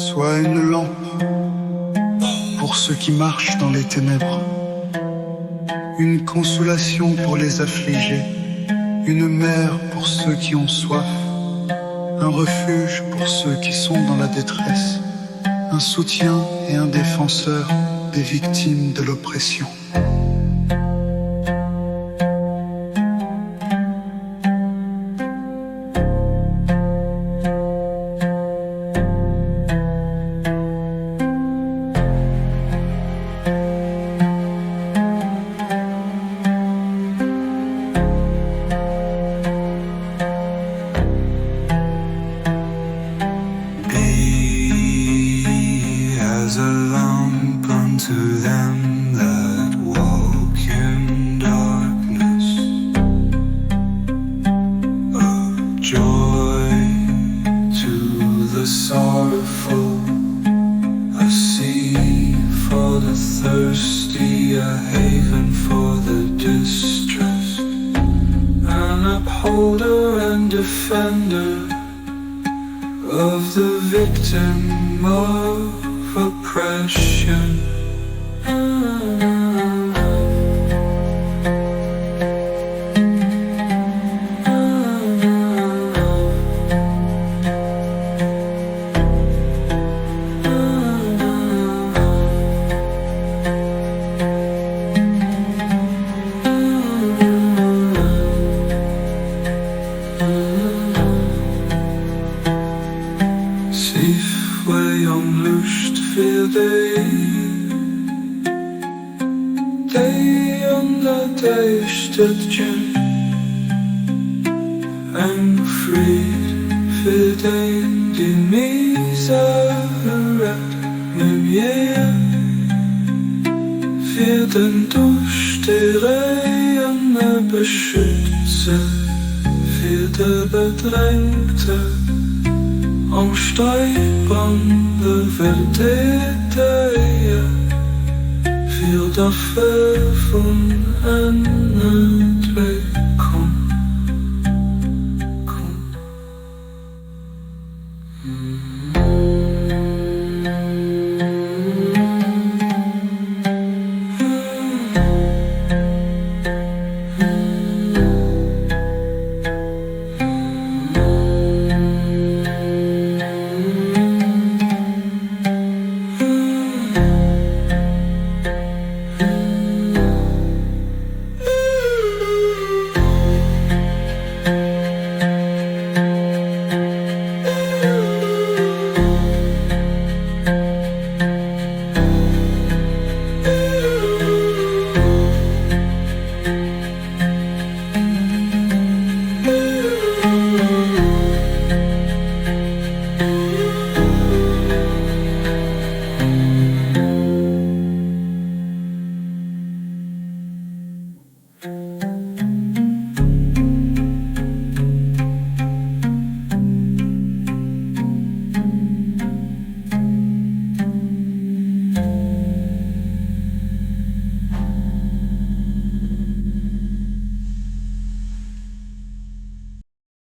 Sois une lampe pour ceux qui marchent dans les ténèbres, une consolation pour les affligés, une mer pour ceux qui ont soif, un refuge pour ceux qui sont dans la détresse, un soutien et un défenseur des victimes de l'oppression. As a lamp unto them that walk in darkness, a joy to the sorrowful, a sea for the thirsty, a haven for the distressed, an upholder and defender of the victim of oppression. Sifway omlusht för dig under dig stödjen, en frid för dig din miserrätt med ger, för den durstiga beskyddelse, för det bedrängte omstøjbåndet vil det døje, for der førfund andet dvæg.